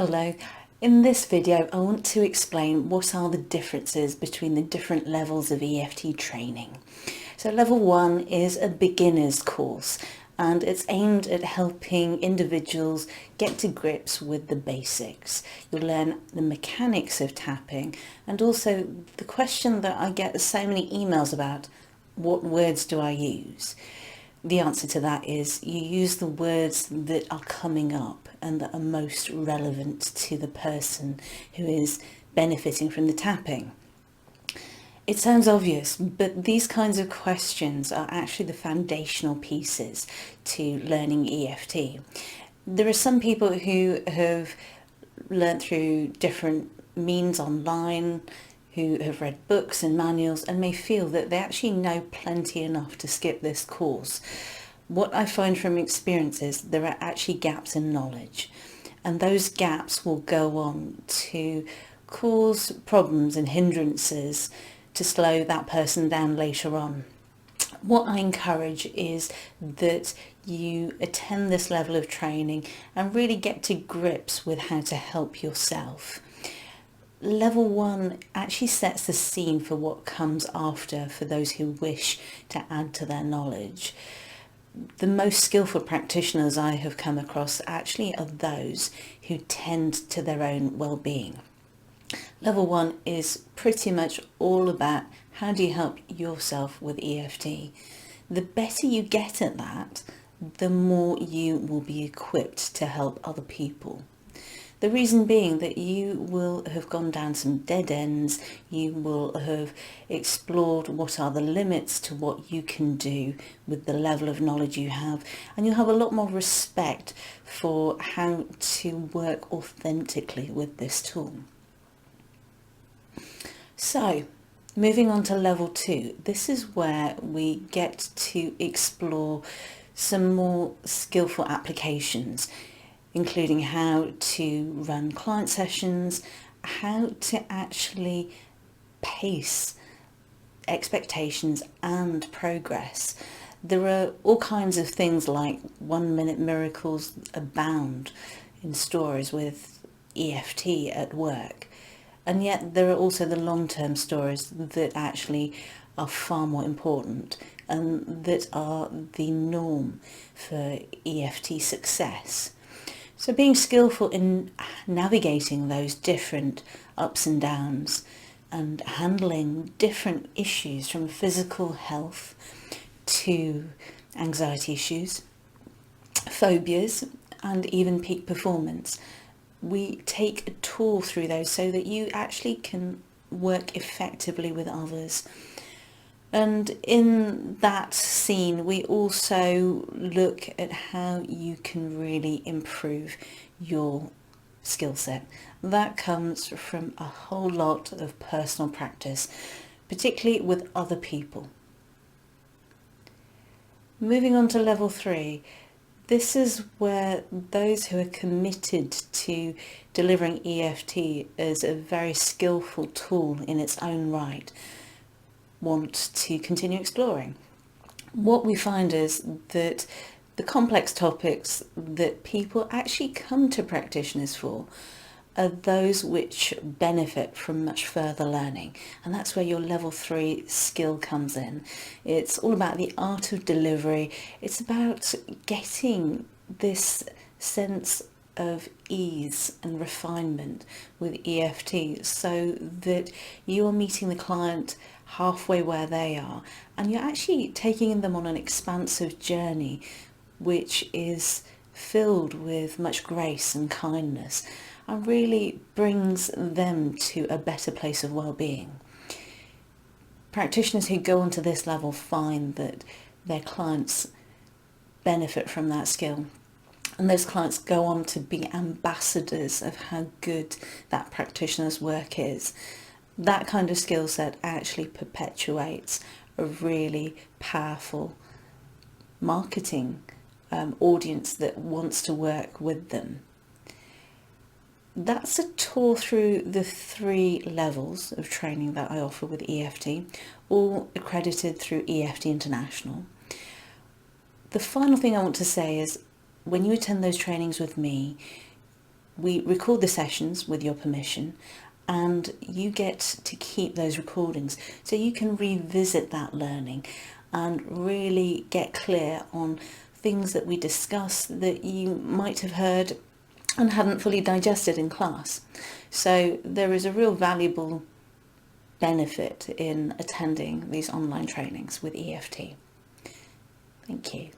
Hello. In this video, I want to explain what are the differences between the different levels of EFT training. So level 1 is a beginner's course and it's aimed at helping individuals get to grips with the basics. You'll learn the mechanics of tapping and also the question that I get so many emails about, what words do I use? The answer to that is you use the words that are coming up and that are most relevant to the person who is benefiting from the tapping. It sounds obvious, but these kinds of questions are actually the foundational pieces to learning EFT. There are some people who have learnt through different means online, who have read books and manuals and may feel that they actually know plenty enough to skip this course. What I find from experience is there are actually gaps in knowledge, and those gaps will go on to cause problems and hindrances to slow that person down later on. What I encourage is that you attend this level of training and really get to grips with how to help yourself. Level 1 actually sets the scene for what comes after for those who wish to add to their knowledge. The most skillful practitioners I have come across actually are those who tend to their own well-being. Level 1 is pretty much all about how do you help yourself with EFT. The better you get at that, the more you will be equipped to help other people. The reason being that you will have gone down some dead ends, you will have explored what are the limits to what you can do with the level of knowledge you have, and you'll have a lot more respect for how to work authentically with this tool. So, moving on to level 2, this is where we get to explore some more skillful applications, including how to run client sessions, how to actually pace expectations and progress. There are all kinds of things like 1-minute miracles abound in stories with EFT at work. And yet there are also the long-term stories that actually are far more important and that are the norm for EFT success. So being skillful in navigating those different ups and downs and handling different issues from physical health to anxiety issues, phobias, and even peak performance. We take a tour through those so that you actually can work effectively with others. And in that scene, we also look at how you can really improve your skill set. That comes from a whole lot of personal practice, particularly with other people. Moving on to level 3, this is where those who are committed to delivering EFT as a very skillful tool in its own right want to continue exploring. What we find is that the complex topics that people actually come to practitioners for are those which benefit from much further learning, and that's where your level 3 skill comes in. It's all about the art of delivery. It's about getting this sense of ease and refinement with EFT so that you're meeting the client halfway where they are and you're actually taking them on an expansive journey which is filled with much grace and kindness and really brings them to a better place of well-being. Practitioners who go onto this level find that their clients benefit from that skill, and those clients go on to be ambassadors of how good that practitioner's work is. That kind of skill set actually perpetuates a really powerful marketing audience that wants to work with them. That's a tour through the 3 levels of training that I offer with EFT, all accredited through EFT International. The final thing I want to say is when you attend those trainings with me, We record the sessions with your permission, and you get to keep those recordings so you can revisit that learning and really get clear on things that we discuss that you might have heard and hadn't fully digested in class. So there is a real valuable benefit in attending these online trainings with EFT. Thank you.